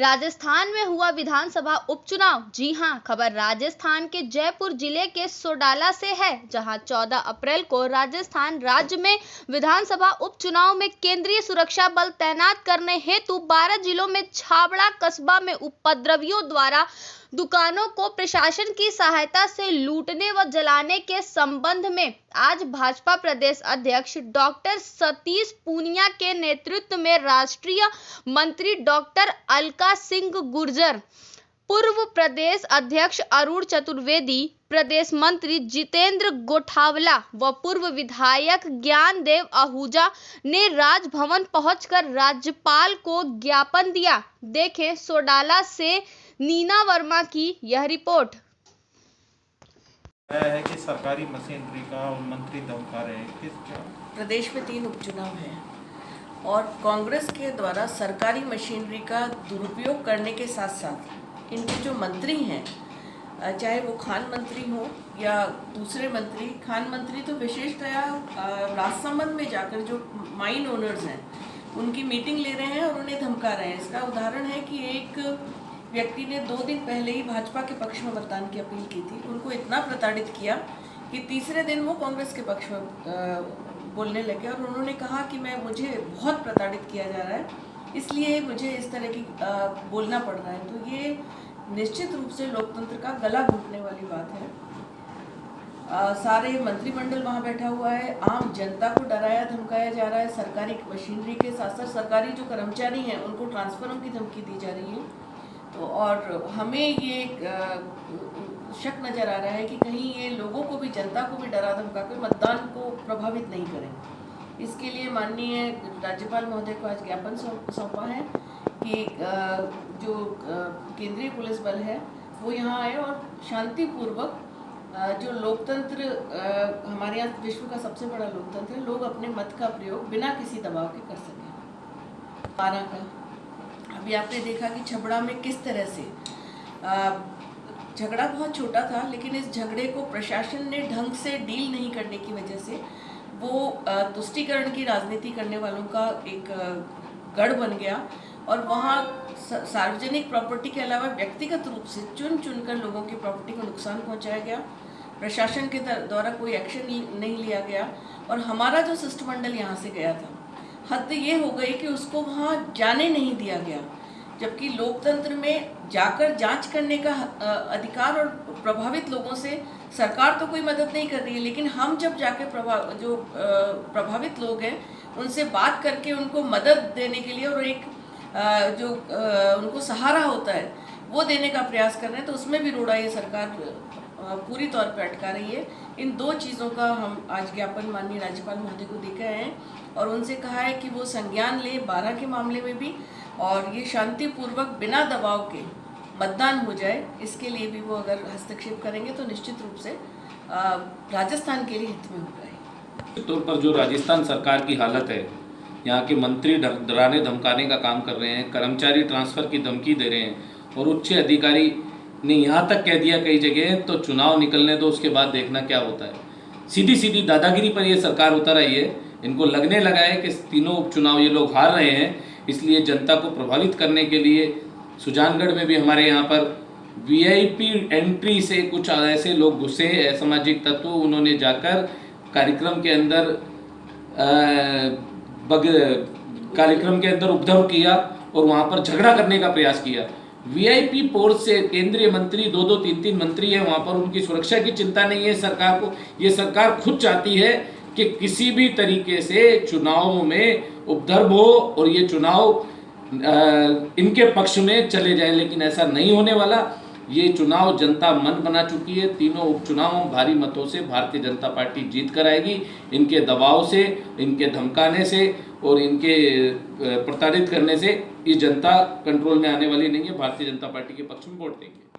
राजस्थान में हुआ विधानसभा उपचुनाव। जी हां, खबर राजस्थान के जयपुर जिले के सोडाला से है, जहां 14 अप्रैल को राजस्थान राज्य में विधानसभा उपचुनाव में केंद्रीय सुरक्षा बल तैनात करने हेतु 12 जिलों में छाबड़ा कस्बा में उपद्रवियों द्वारा दुकानों को प्रशासन की सहायता से लूटने व जलाने के संबंध में आज भाजपा प्रदेश अध्यक्ष डॉक्टर सतीश पूनिया के नेतृत्व में राष्ट्रीय मंत्री डॉक्टर अलका सिंह गुर्जर, पूर्व प्रदेश अध्यक्ष अरुण चतुर्वेदी, प्रदेश मंत्री जितेंद्र गोठावला व पूर्व विधायक ज्ञानदेव आहूजा ने राजभवन पहुंचकर राज्यपाल को ज्ञापन दिया। देखें सोडाला से नीना वर्मा की यह रिपोर्ट। है कि सरकारी मशीनरी का मंत्री धमका रहे हैं। प्रदेश में 3 उपचुनाव हैं और कांग्रेस के द्वारा सरकारी मशीनरी का दुरुपयोग करने के साथ साथ इनके जो मंत्री हैं, चाहे वो खान मंत्री हो या दूसरे मंत्री, खान मंत्री तो विशेषतया राजसमंद में जाकर जो माइन ओनर्स हैं उनकी मीटिंग ले रहे हैं और उन्हें धमका रहे हैं। इसका उदाहरण है कि एक व्यक्ति ने 2 दिन पहले ही भाजपा के पक्ष में मतदान की अपील की थी। उनको इतना प्रताड़ित किया कि तीसरे दिन वो कांग्रेस के पक्ष में बोलने लगे और उन्होंने कहा कि मुझे बहुत प्रताड़ित किया जा रहा है, इसलिए मुझे इस तरह की बोलना पड़ रहा है। तो ये निश्चित रूप से लोकतंत्र का गला घोटने वाली बात है। सारे मंत्रिमंडल वहाँ बैठा हुआ है, आम जनता को डराया धमकाया जा रहा है। सरकारी मशीनरी के साथ साथ सरकारी जो कर्मचारी हैं उनको ट्रांसफरों की धमकी दी जा रही है। तो और हमें ये शक नज़र आ रहा है कि कहीं ये लोगों को भी, जनता को भी डरा धमका कर मतदान को प्रभावित नहीं करें। इसके लिए माननीय राज्यपाल महोदय को आज ज्ञापन सौंपा है कि जो केंद्रीय पुलिस बल है वो यहाँ आए और शांतिपूर्वक जो लोकतंत्र हमारे यहाँ विश्व का सबसे बड़ा लोकतंत्र है, लोग अपने मत का प्रयोग बिना किसी दबाव के कर सकें। 12 का अभी आपने देखा कि छबड़ा में किस तरह से झगड़ा बहुत छोटा था, लेकिन इस झगड़े को प्रशासन ने ढंग से डील नहीं करने की वजह से वो तुष्टीकरण की राजनीति करने वालों का एक गढ़ बन गया और वहाँ सार्वजनिक प्रॉपर्टी के अलावा व्यक्तिगत रूप से चुन कर लोगों की प्रॉपर्टी को नुकसान पहुँचाया गया। प्रशासन के द्वारा कोई एक्शन नहीं लिया गया और हमारा जो शिष्टमंडल यहाँ से गया था, हद ये हो गई कि उसको वहाँ जाने नहीं दिया गया, जबकि लोकतंत्र में जाकर जांच करने का अधिकार और प्रभावित लोगों से सरकार तो कोई मदद नहीं कर रही है, लेकिन हम जब जाके प्रभावित लोग हैं उनसे बात करके उनको मदद देने के लिए और एक जो उनको सहारा होता है वो देने का प्रयास कर रहे हैं, तो उसमें भी रोड़ा ये सरकार पूरी तौर पर अटका रही है। इन 2 चीज़ों का हम आज ज्ञापन माननीय राज्यपाल महोदय को देकर आए हैं और उनसे कहा है कि वो संज्ञान ले 12 के मामले में भी, और ये शांतिपूर्वक बिना दबाव के मतदान हो जाए, इसके लिए भी वो अगर हस्तक्षेप करेंगे तो निश्चित रूप से राजस्थान के लिए हित में होगा। तौर पर जो राजस्थान सरकार की हालत है, यहाँ के मंत्री डराने धमकाने का काम कर रहे हैं, कर्मचारी ट्रांसफ़र की धमकी दे रहे हैं और उच्च अधिकारी ने यहाँ तक कह दिया कई जगह तो चुनाव निकलने दो, उसके बाद देखना क्या होता है। सीधी दादागिरी पर ये सरकार उतर आई है। इनको लगने लगा है कि तीनों उपचुनाव ये लोग हार रहे हैं, इसलिए जनता को प्रभावित करने के लिए सुजानगढ़ में भी हमारे यहाँ पर VIP एंट्री से कुछ ऐसे लोग घुसे, असामाजिक तत्व, उन्होंने जाकर कार्यक्रम के अंदर उपद्रव किया और वहाँ पर झगड़ा करने का प्रयास किया। VIP पोर्ट से केंद्रीय मंत्री 2-2, 3-3 मंत्री हैं, वहाँ पर उनकी सुरक्षा की चिंता नहीं है सरकार को। ये सरकार खुद चाहती है कि किसी भी तरीके से चुनाव में उपद्रव हो और ये चुनाव इनके पक्ष में चले जाए, लेकिन ऐसा नहीं होने वाला। ये चुनाव जनता मन बना चुकी है। तीनों उपचुनावों भारी मतों से भारतीय जनता पार्टी जीत कर आएगी। इनके दबाव से, इनके धमकाने से और इनके प्रताड़ित करने से ये जनता कंट्रोल में आने वाली नहीं है। भारतीय जनता पार्टी के पक्ष में वोट देंगे।